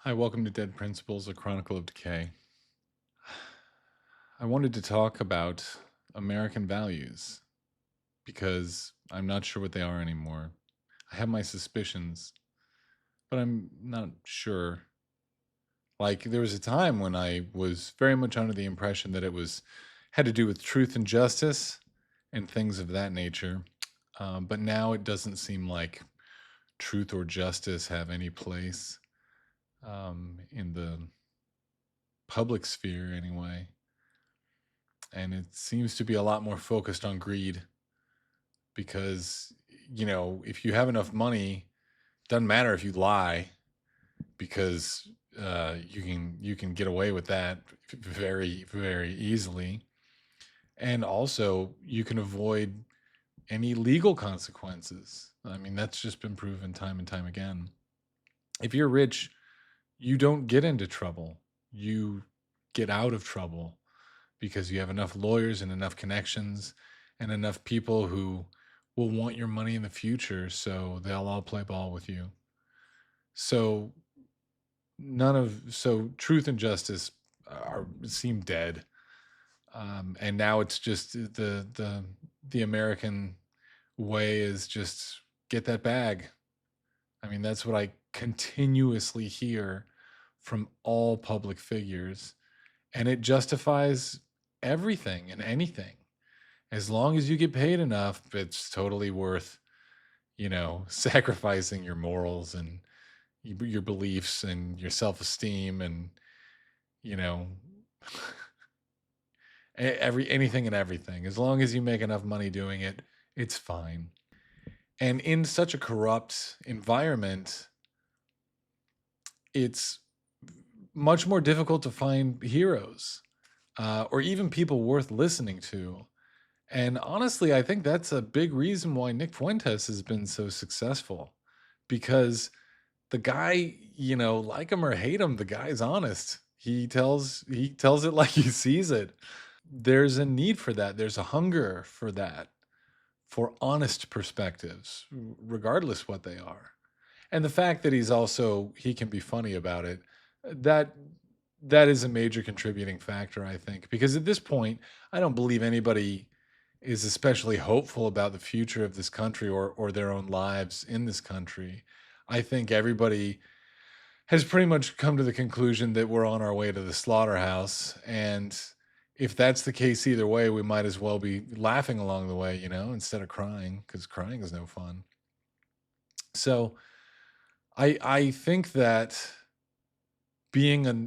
Hi, welcome to Dead Principles, a Chronicle of Decay. I wanted to talk about American values because I'm not sure what they are anymore. I have my suspicions, but I'm not sure. Like, there was a time when I was very much under the impression that it was had to do with truth and justice and things of that nature. But now it doesn't seem like truth or justice have any place in the public sphere, anyway. And it seems to be a lot more focused on greed because if you have enough money, doesn't matter if you lie because you can get away with that very very easily, and also you can avoid any legal consequences. I mean, that's just been proven time and time again. If you're rich, you don't get into trouble, you get out of trouble because you have enough lawyers and enough connections and enough people who will want your money in the future, so they'll all play ball with you. So truth and justice are seem dead. And now it's just the American way is just get that bag. I mean, that's what I continuously hear from all public figures, and it justifies everything and anything. As long as you get paid enough, it's totally worth, sacrificing your morals and your beliefs and your self-esteem and, you know, every anything and everything. As long as you make enough money doing it, it's fine. And in such a corrupt environment, it's much more difficult to find heroes, or even people worth listening to. And honestly, I think that's a big reason why Nick Fuentes has been so successful, because the guy, like him or hate him, the guy's honest. He tells it like he sees it. There's a need for that. There's a hunger for that, for honest perspectives, regardless what they are. And the fact that he can be funny about it, that that is a major contributing factor, I think, because at this point, I don't believe anybody is especially hopeful about the future of this country, or their own lives in this country. I think everybody has pretty much come to the conclusion that we're on our way to the slaughterhouse. And if that's the case either way, we might as well be laughing along the way, instead of crying, because crying is no fun. So I think that being a,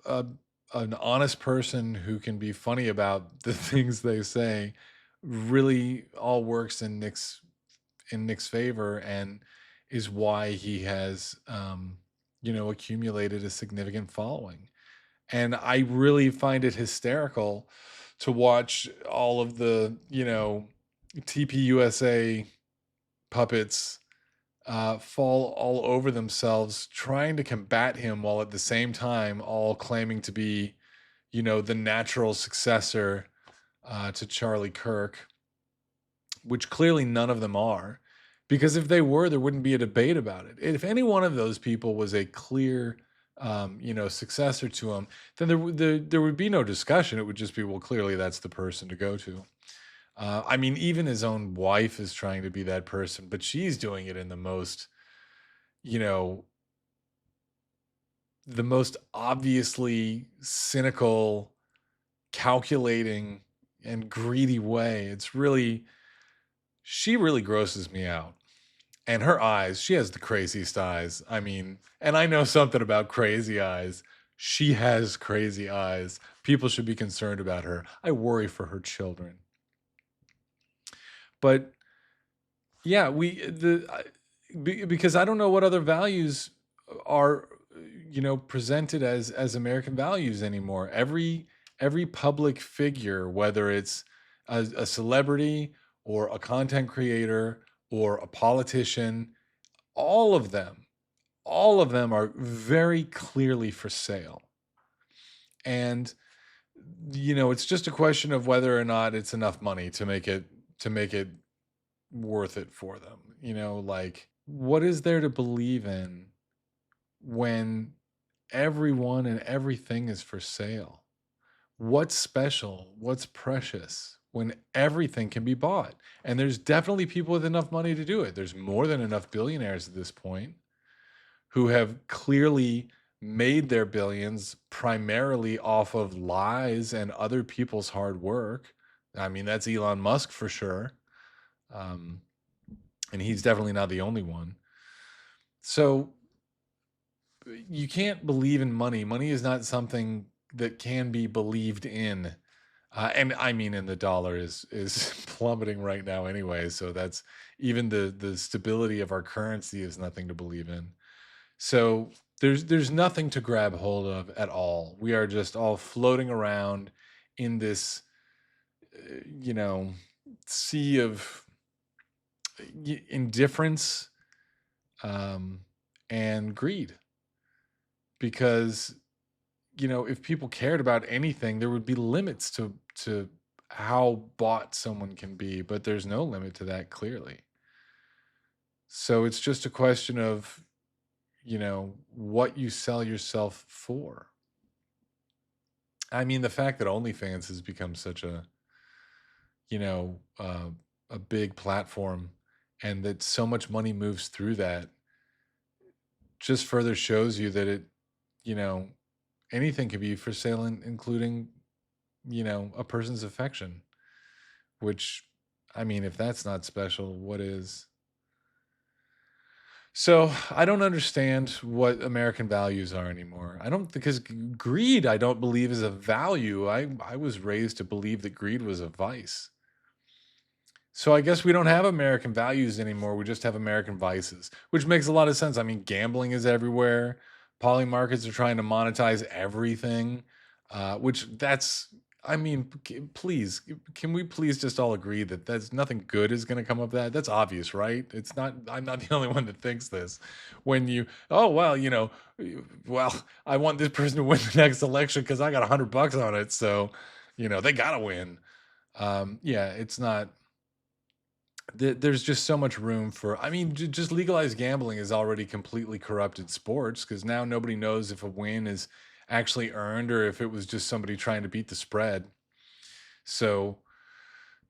a an honest person who can be funny about the things they say really all works in Nick's favor, and is why he has accumulated a significant following. And I really find it hysterical to watch all of the TPUSA puppets fall all over themselves trying to combat him, while at the same time all claiming to be, the natural successor to Charlie Kirk, which clearly none of them are. Because if they were, there wouldn't be a debate about it. If any one of those people was a clear, successor to him, then there would be no discussion. It would just be, well, clearly that's the person to go to. I mean, even his own wife is trying to be that person, but she's doing it in you know, the most obviously cynical, calculating, and greedy way. She really grosses me out. And her eyes, she has the craziest eyes. I mean, and I know something about crazy eyes. She has crazy eyes. People should be concerned about her. I worry for her children. But yeah, because I don't know what other values are, presented as American values anymore. Every public figure, whether it's a celebrity or a content creator or a politician, all of them all of them are very clearly for sale. And it's just a question of whether or not it's enough money to make it worth it for them. Like, what is there to believe in when everyone and everything is for sale. What's special? What's precious when everything can be bought? And there's definitely people with enough money to do it. There's more than enough billionaires at this point who have clearly made their billions primarily off of lies and other people's hard work. I mean, that's Elon Musk for sure. Um, and he's definitely not the only one. So you can't believe in money. Money is not something that can be believed in. And I mean, and the dollar is plummeting right now anyway. So that's even the stability of our currency is nothing to believe in. So there's nothing to grab hold of at all. We are just all floating around in this, you know, sea of indifference, um, and greed. Because if people cared about anything, there would be limits to how bought someone can be, but there's no limit to that clearly. So it's just a question of what you sell yourself for. I mean, the fact that OnlyFans has become such you know, uh, a big platform and that so much money moves through that just further shows you that you know, anything can be for sale, including, a person's affection, which, I mean, if that's not special, what is? So I don't understand what American values are anymore. I don't, because greed, I don't believe is a value. I was raised to believe that greed was a vice. So I guess we don't have American values anymore. We just have American vices, which makes a lot of sense. I mean, gambling is everywhere. Poly markets are trying to monetize everything, which that's, I mean, please, can we please just all agree that that's nothing good is going to come of that? That's obvious, right? It's not, I'm not the only one that thinks this. When oh, well, well, I want this person to win the next election because I got $100 on it. So, they got to win. Yeah, it's not, there's just so much room for, I mean, just legalized gambling is already completely corrupted sports because now nobody knows if a win is actually earned or if it was just somebody trying to beat the spread. So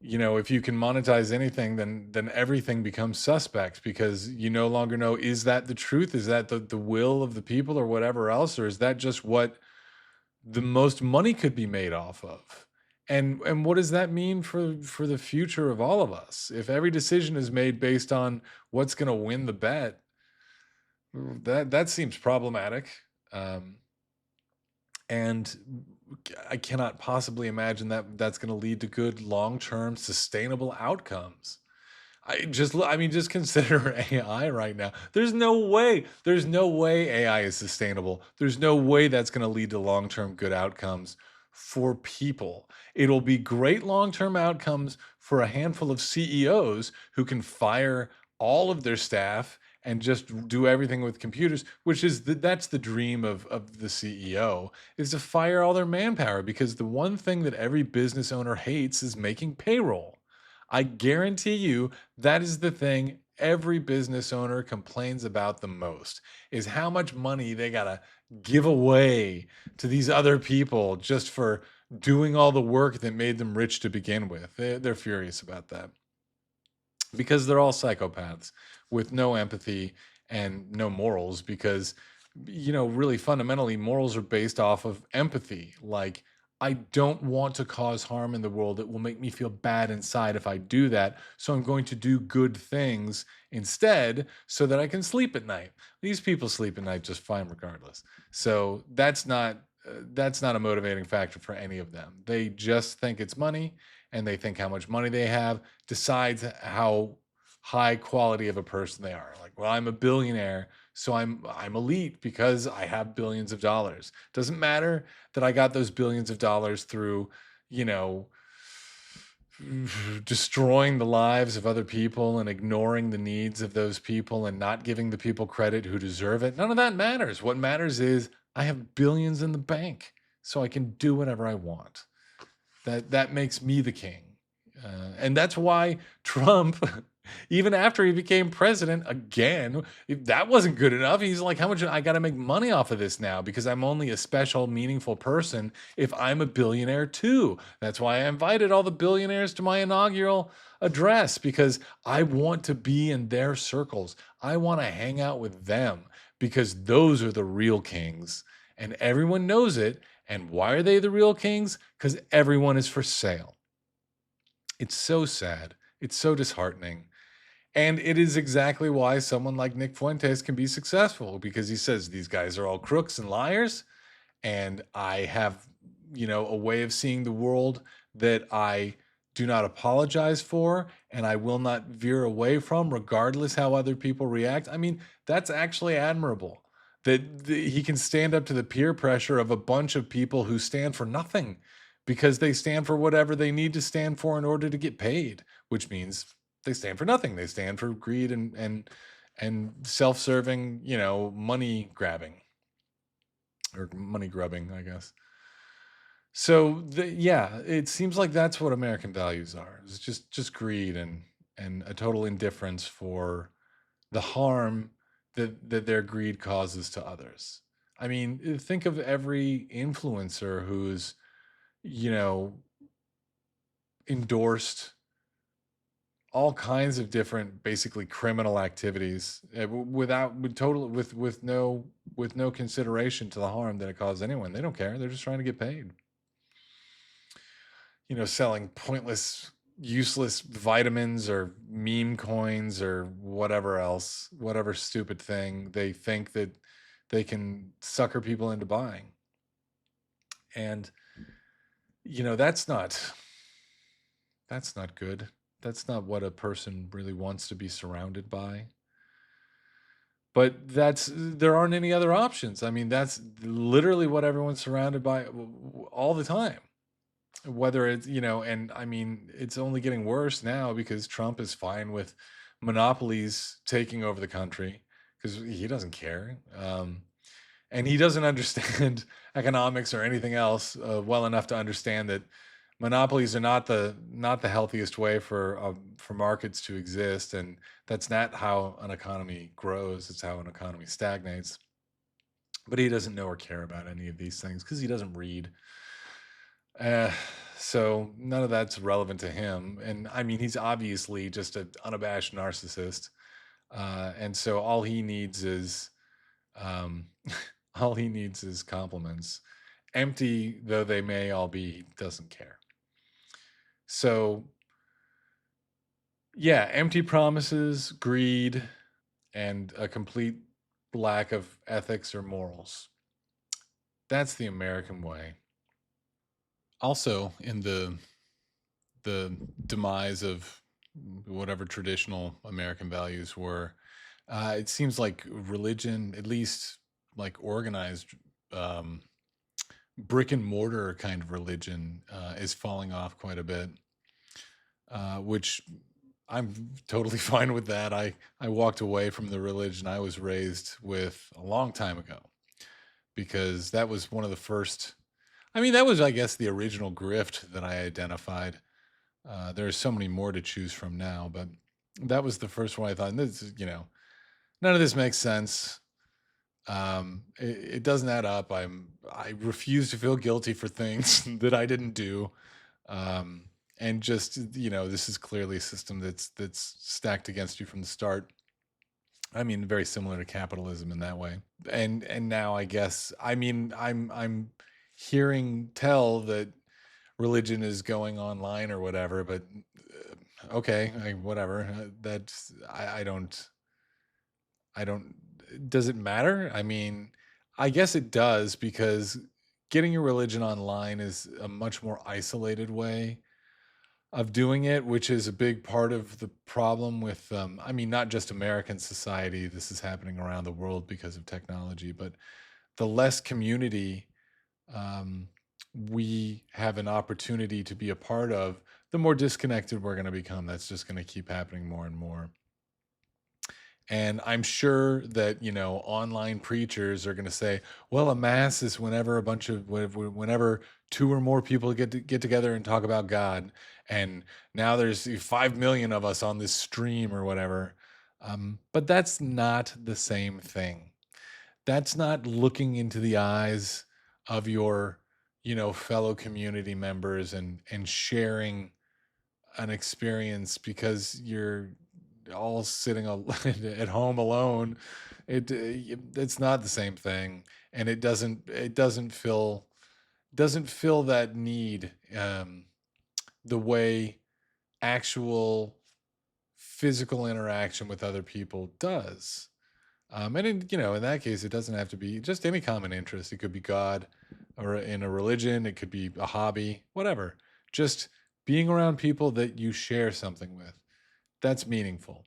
if you can monetize anything, then everything becomes suspect because you no longer know, is that the truth, is that the will of the people or whatever else, or is that just what the most money could be made off of? And what does that mean for the future of all of us? If every decision is made based on what's going to win the bet, that seems problematic. Um, and I cannot possibly imagine that that's going to lead to good long-term sustainable outcomes. I mean, just consider AI right now. There's no way AI is sustainable. There's no way that's going to lead to long-term good outcomes for people. It'll be great long-term outcomes for a handful of CEOs who can fire all of their staff and just do everything with computers, which is that's the dream of the CEO, is to fire all their manpower, because the one thing that every business owner hates is making payroll. I guarantee you that is the thing every business owner complains about the most, is how much money they got to give away to these other people just for doing all the work that made them rich to begin with. They're furious about that because they're all psychopaths with no empathy and no morals, because really fundamentally morals are based off of empathy. Like, I don't want to cause harm in the world that will make me feel bad inside if I do that, so I'm going to do good things instead so that I can sleep at night. These people sleep at night just fine regardless. So that's not a motivating factor for any of them. They just think it's money, and they think how much money they have decides how high quality of a person they are. Like, well, I'm a billionaire, so I'm elite because I have billions of dollars. Doesn't matter that I got those billions of dollars through, you know, destroying the lives of other people and ignoring the needs of those people and not giving the people credit who deserve it. None of that matters. What matters is I have billions in the bank, so I can do whatever I want. That makes me the king. And that's why Trump Even after he became president again, if that wasn't good enough. He's like, how much I got to make money off of this now because I'm only a special, meaningful person if I'm a billionaire too. That's why I invited all the billionaires to my inaugural address because I want to be in their circles. I want to hang out with them because those are the real kings and everyone knows it. And why are they the real kings? Because everyone is for sale. It's so sad. It's so disheartening. And it is exactly why someone like Nick Fuentes can be successful because he says these guys are all crooks and liars. And I have, a way of seeing the world that I do not apologize for and I will not veer away from, regardless how other people react. I mean, that's actually admirable that he can stand up to the peer pressure of a bunch of people who stand for nothing because they stand for whatever they need to stand for in order to get paid, which means they stand for nothing. They stand for greed and self-serving, money grabbing or money grubbing, I guess. So yeah, it seems like that's what American values are. It's just greed and a total indifference for the harm that their greed causes to others. I mean, think of every influencer who's, you know, endorsed all kinds of different basically criminal activities without with no consideration to the harm that it caused anyone. They don't care. They're just trying to get paid. Selling pointless, useless vitamins or meme coins or whatever else, whatever stupid thing they think that they can sucker people into buying. And that's not good. That's not what a person really wants to be surrounded by. But there aren't any other options. I mean, that's literally what everyone's surrounded by all the time. Whether it's, and I mean, it's only getting worse now because Trump is fine with monopolies taking over the country because he doesn't care. And he doesn't understand economics or anything else well enough to understand that monopolies are not the healthiest way for markets to exist, and that's not how an economy grows. It's how an economy stagnates. But he doesn't know or care about any of these things because he doesn't read. Uh, so none of that's relevant to him. And I mean, he's obviously just an unabashed narcissist. And so um, all he needs is compliments. Empty though they may all be, he doesn't care. So yeah, empty promises, greed, and a complete lack of ethics or morals. That's the American way. Also, in the demise of whatever traditional American values were, it seems like religion, at least like organized um, brick and mortar kind of religion, is falling off quite a bit, which I'm totally fine with that. I walked away from the religion I was raised with a long time ago because that was one of the first. I mean, that was, I guess, the original grift that I identified. There's so many more to choose from now, but that was the first one I thought, this is, none of this makes sense. It doesn't add up. I refuse to feel guilty for things that I didn't do. Um, and just, this is clearly a system that's stacked against you from the start. I mean, very similar to capitalism in that way. And now I guess, I mean, I'm hearing tell that religion is going online or whatever, but okay, whatever. That's I don't. Does it matter? I mean, I guess it does because getting your religion online is a much more isolated way of doing it, which is a big part of the problem with, I mean, not just American society. This is happening around the world because of technology, but the less community um, we have an opportunity to be a part of, the more disconnected we're going to become. That's just going to keep happening more and more. And I'm sure that, online preachers are going to say, well, a mass is whenever whenever two or more people get together and talk about God. And now there's 5 million of us on this stream or whatever. But that's not the same thing. That's not looking into the eyes of your, fellow community members and sharing an experience because you're all sitting at home alone. It's not the same thing, and it doesn't fill that need the way actual physical interaction with other people does. And in that case, it doesn't have to be just any common interest. It could be God, or in a religion. It could be a hobby, whatever. Just being around people that you share something with. That's meaningful.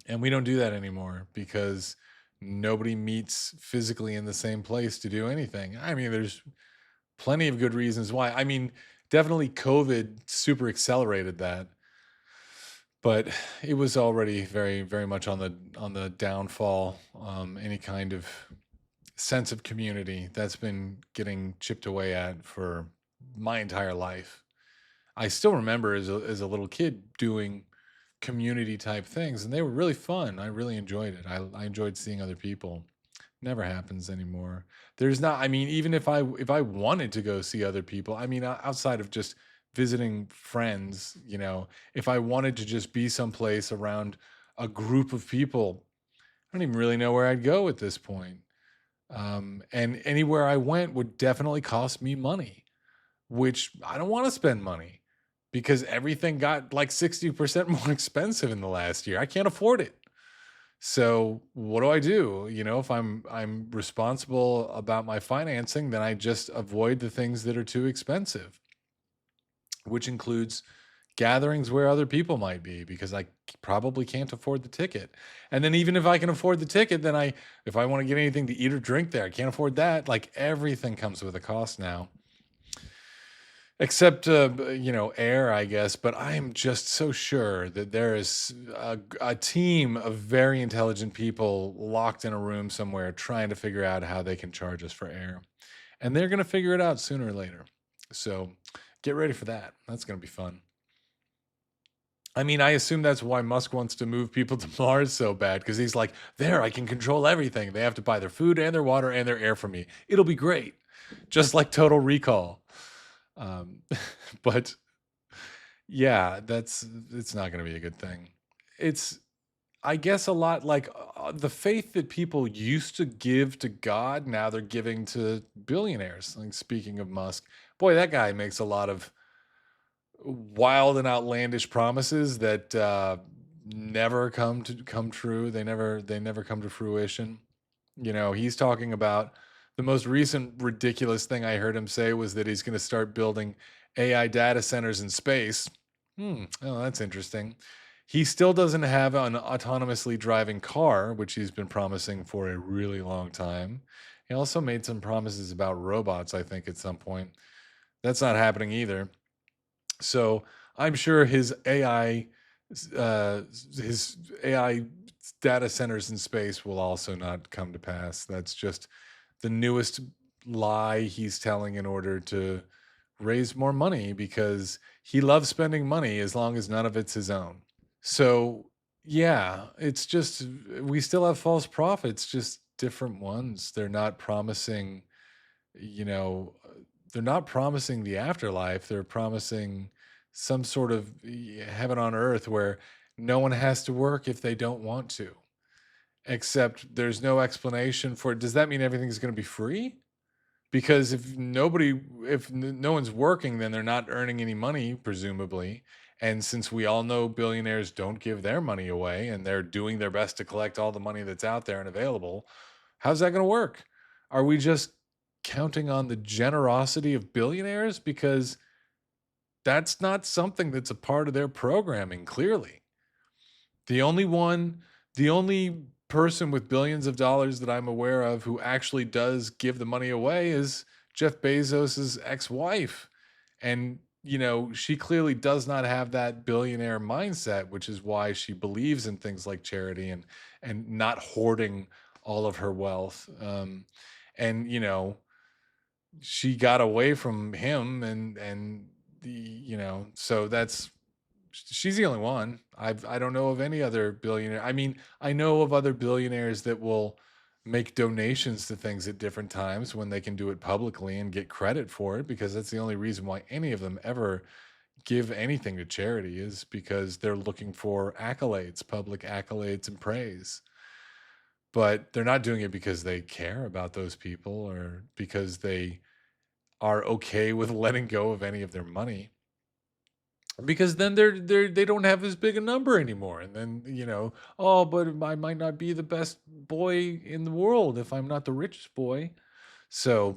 And we don't do that anymore because nobody meets physically in the same place to do anything. I mean, there's plenty of good reasons why. I mean, definitely COVID super accelerated that, but it was already very, very much on the downfall. Any kind of sense of community that's been getting chipped away at for my entire life. I still remember as a little kid doing community type things, and they were really fun. I really enjoyed it. I enjoyed seeing other people. Never happens anymore. There's not. I mean, even if I wanted to go see other people, I mean, outside of just visiting friends, if I wanted to just be someplace around a group of people, I don't even really know where I'd go at this point. And anywhere I went would definitely cost me money, which I don't want to spend money because everything got like 60% more expensive in the last year. I can't afford it. So what do I do? If I'm responsible about my financing, then I just avoid the things that are too expensive, which includes gatherings where other people might be because I probably can't afford the ticket. And then even if I can afford the ticket, then if I want to get anything to eat or drink there, I can't afford that. Like everything comes with a cost now. Except air, I guess. But I am just so sure that there is a team of very intelligent people locked in a room somewhere trying to figure out how they can charge us for air, and they're going to figure it out sooner or later. So get ready for that. That's going to be fun. I mean, I assume that's why Musk wants to move people to Mars so bad, because he's like, there, I can control everything. They have to buy their food and their water and their air from me. It'll be great. Just like Total Recall. Um, but yeah, it's not going to be a good thing. It's, I guess, a lot like the faith that people used to give to God, now they're giving to billionaires. Like, speaking of Musk, boy, that guy makes a lot of wild and outlandish promises that never come true. They never come to fruition. He's talking about the most recent ridiculous thing I heard him say was that he's going to start building AI data centers in space. Oh, that's interesting. He still doesn't have an autonomously driving car, which he's been promising for a really long time. He also made some promises about robots, I think, at some point. That's not happening either. So I'm sure his AI data centers in space will also not come to pass. That's just the newest lie he's telling in order to raise more money because he loves spending money as long as none of it's his own. So yeah, it's just we still have false prophets, just different ones. You know, they're not promising the afterlife. They're promising some sort of heaven on earth where no one has to work if they don't want to. Except there's no explanation for it. Does that mean everything's going to be free? Because if no one's working, then they're not earning any money, presumably. And since we all know billionaires don't give their money away and they're doing their best to collect all the money that's out there and available, how's that going to work? Are we just counting on the generosity of billionaires? Because that's not something that's a part of their programming, clearly. The only one, the only person with billions of dollars that I'm aware of who actually does give the money away is Jeff Bezos's ex-wife. And she clearly does not have that billionaire mindset, which is why she believes in things like charity and not hoarding all of her wealth. And she got away from him, and so that's she's the only one. I don't know of any other billionaire. I mean, I know of other billionaires that will make donations to things at different times when they can do it publicly and get credit for it, because that's the only reason why any of them ever give anything to charity, is because they're looking for accolades, public accolades and praise. But they're not doing it because they care about those people or because they are okay with letting go of any of their money, because then they don't have as big a number anymore, and then oh, but I might not be the best boy in the world if I'm not the richest boy. So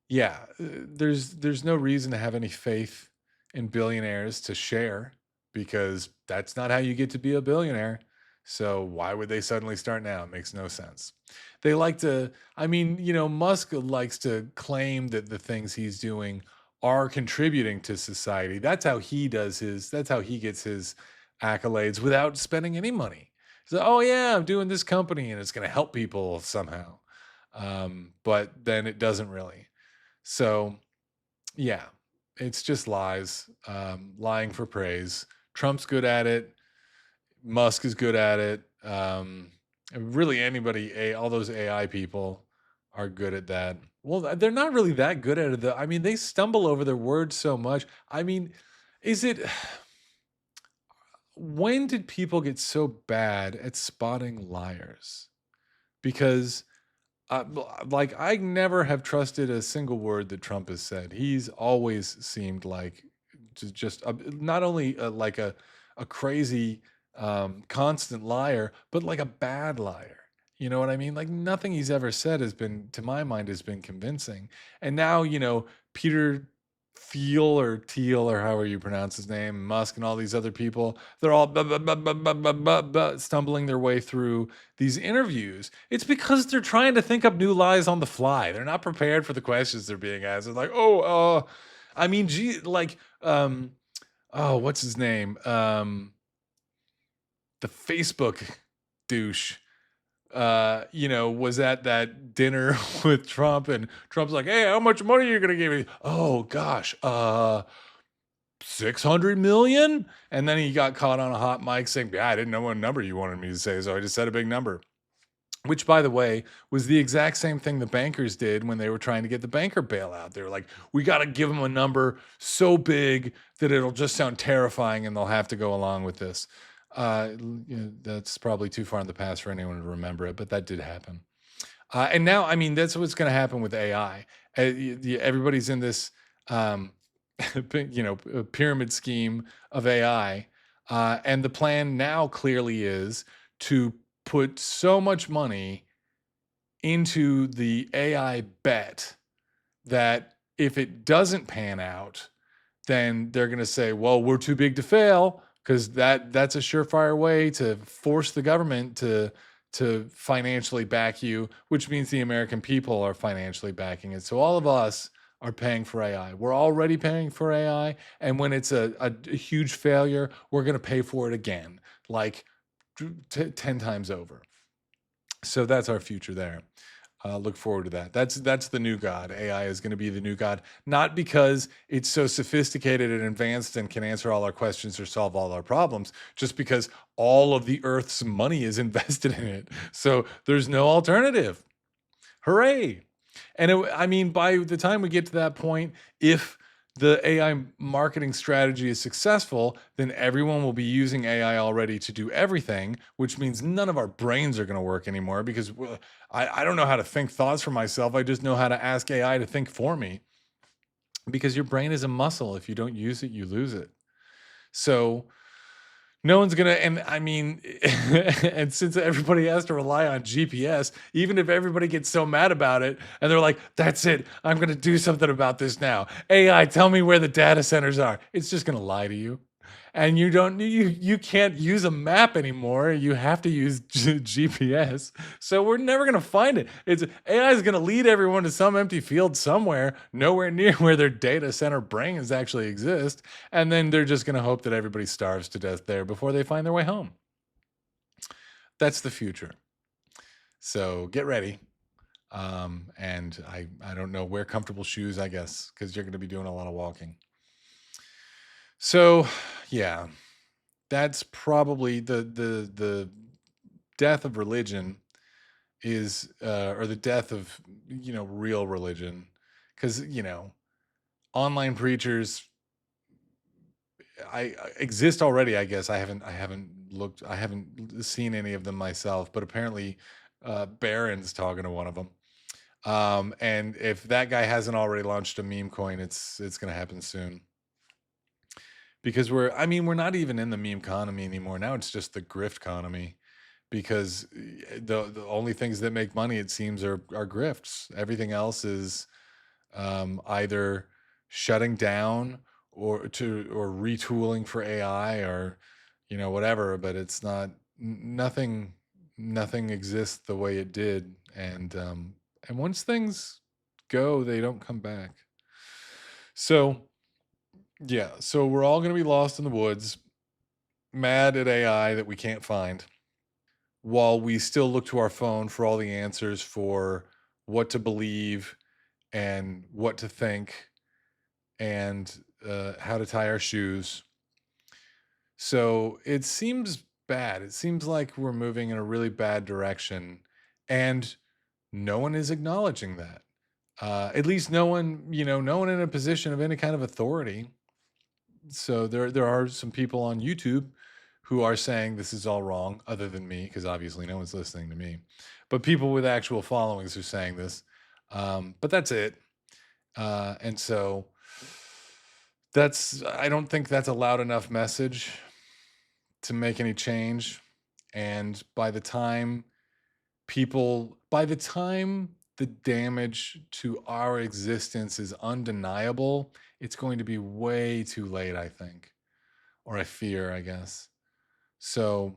yeah, there's no reason to have any faith in billionaires to share, because that's not how you get to be a billionaire. So why would they suddenly start now? It makes no sense. They like to, I mean, Musk likes to claim that the things he's doing are contributing to society. That's how he gets his accolades without spending any money. So, oh yeah, I'm doing this company and it's going to help people somehow. But then it doesn't really. So, yeah, it's just lies, lying for praise. Trump's good at it. Musk is good at it. And really, all those AI people are good at that. Well, they're not really that good at it, though. I mean, they stumble over their words so much. I mean, is it. When did people get so bad at spotting liars? Because like, I never have trusted a single word that Trump has said. He's always seemed like just not only like a crazy constant liar, but like a bad liar. You know what I mean? Like, nothing he's ever said has been, to my mind, has been convincing. And now, Peter Thiel or Teal or however you pronounce his name, Musk and all these other people, they're all stumbling their way through these interviews. It's because they're trying to think up new lies on the fly. They're not prepared for the questions they're being asked. It's like, I mean, gee, like, oh, what's his name? The Facebook douche, was at that dinner with Trump, and Trump's like, "Hey, how much money are you gonna give me?" Oh gosh, 600 million. And then he got caught on a hot mic saying, "Yeah, I didn't know what number you wanted me to say, so I just said a big number." Which, by the way, was the exact same thing the bankers did when they were trying to get the banker bailout. They were like, we got to give them a number so big that it'll just sound terrifying and they'll have to go along with this. That's probably too far in the past for anyone to remember it, but that did happen. And now, I mean, that's what's going to happen with AI. Everybody's in this, pyramid scheme of AI. And the plan now clearly is to put so much money into the AI bet that if it doesn't pan out, then they're going to say, well, we're too big to fail, because that's a surefire way to force the government to financially back you, which means the American people are financially backing it. So all of us are paying for AI. We're already paying for AI, and when it's a huge failure, we're going to pay for it again, like 10 times over. So that's our future there. Look forward to that. That's the new god. AI is going to be the new god, not because it's so sophisticated and advanced and can answer all our questions or solve all our problems, just because all of the Earth's money is invested in it. So there's no alternative. Hooray! And I mean, by the time we get to that point, if the AI marketing strategy is successful, then everyone will be using AI already to do everything, which means none of our brains are going to work anymore, because I don't know how to think thoughts for myself. I just know how to ask AI to think for me, because your brain is a muscle. If you don't use it, you lose it. So no one's gonna, and I mean, and since everybody has to rely on GPS, even if everybody gets so mad about it and they're like, that's it, I'm gonna do something about this now. AI, tell me where the data centers are. It's just gonna lie to you. and you can't use a map anymore. You have to use GPS. So we're never gonna find it. It's AI is gonna lead everyone to some empty field somewhere, nowhere near where their data center brains actually exist, and then they're just gonna hope that everybody starves to death there before they find their way home. That's the future. So get ready. And I don't know, wear comfortable shoes, I guess, because you're gonna be doing a lot of walking. So yeah, that's probably the death of religion is or the death of real religion, because online preachers I exist already. I guess I haven't seen any of them myself, but apparently Barron's talking to one of them. And if that guy hasn't already launched a meme coin, it's gonna happen soon, because we're not even in the meme economy anymore. Now it's just the grift economy, because the only things that make money, it seems, are grifts. Everything else is either shutting down or retooling for AI, or whatever. But it's not nothing exists the way it did, and once things go, they don't come back. So yeah, so we're all going to be lost in the woods, mad at AI that we can't find, while we still look to our phone for all the answers for what to believe and what to think, and how to tie our shoes. So it seems bad. It seems like we're moving in a really bad direction, and no one is acknowledging that. At least no one in a position of any kind of authority. So there are some people on YouTube who are saying this is all wrong, other than me, because obviously no one's listening to me. But people with actual followings are saying this. But that's it. And so I don't think that's a loud enough message to make any change. And by the time the damage to our existence is undeniable, it's going to be way too late, I think, or I fear, I guess. So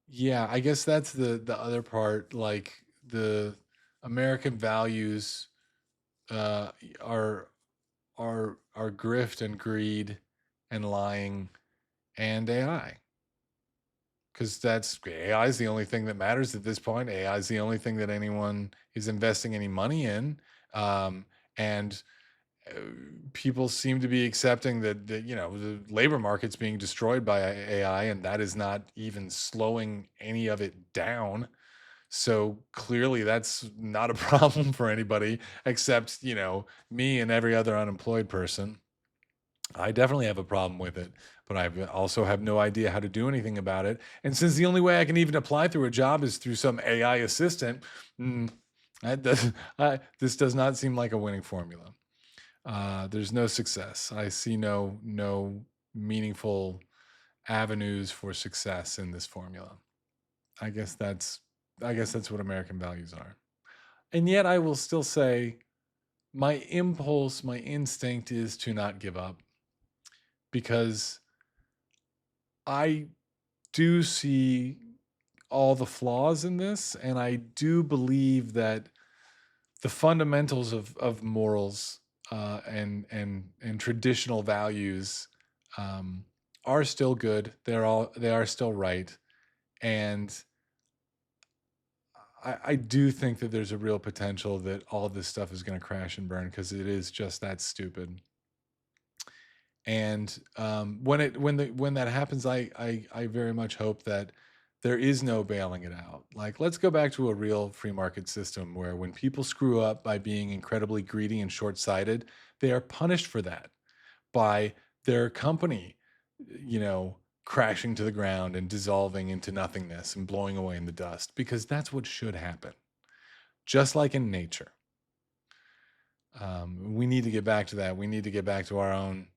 yeah, I guess that's the other part. Like, the American values uh, are are grift and greed and lying and AI. Because that's AI is the only thing that matters at this point. AI is the only thing that anyone is investing any money in, and uh, people seem to be accepting that the labor market's being destroyed by AI, and that is not even slowing any of it down. So clearly, that's not a problem for anybody except me and every other unemployed person. I definitely have a problem with it, but I also have no idea how to do anything about it. And since the only way I can even apply through a job is through some AI assistant, mm, this does not seem like a winning formula. There's no success. I see no meaningful avenues for success in this formula. I guess that's I guess that's what American values are. And yet I will still say my impulse, my instinct is to not give up, because I do see all the flaws in this, and I do believe that the fundamentals of morals and traditional values um, are still good. They are still right, and I do think that there's a real potential that all of this stuff is going to crash and burn, because it is just that stupid. And when that happens, I very much hope that there is no bailing it out. Like, let's go back to a real free market system where when people screw up by being incredibly greedy and short-sighted, they are punished for that by their company, you know, crashing to the ground and dissolving into nothingness and blowing away in the dust, because that's what should happen, just like in nature. We need to get back to that. We need to get back to our own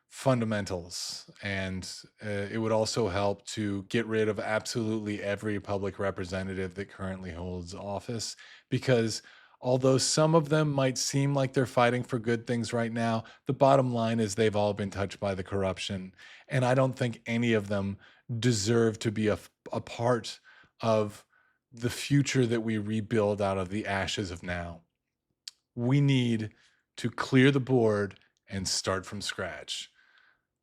fundamentals. And it would also help to get rid of absolutely every public representative that currently holds office, because Although some of them might seem like they're fighting for good things right now, the bottom line is they've all been touched by the corruption. And I don't think any of them deserve to be a part of the future that we rebuild out of the ashes of now. We need to clear the board and start from scratch.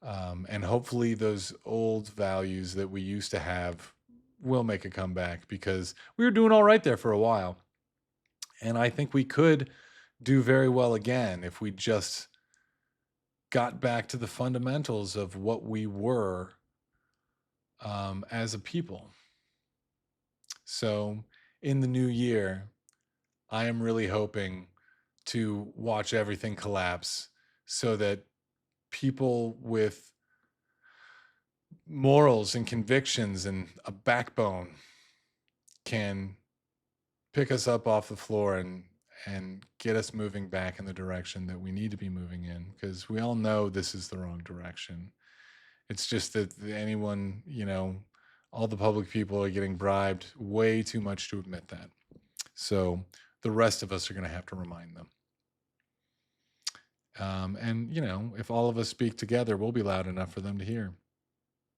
And hopefully, those old values that we used to have will make a comeback because we were doing all right there for a while. And I think we could do very well again if we just got back to the fundamentals of what we were as a people. So, in the new year, I am really hoping to watch everything collapse so that people with morals and convictions and a backbone can pick us up off the floor and get us moving back in the direction that we need to be moving in, because we all know this is the wrong direction. It's just that anyone, all the public people are getting bribed way too much to admit that. So the rest of us are going to have to remind them. And if all of us speak together, we'll be loud enough for them to hear.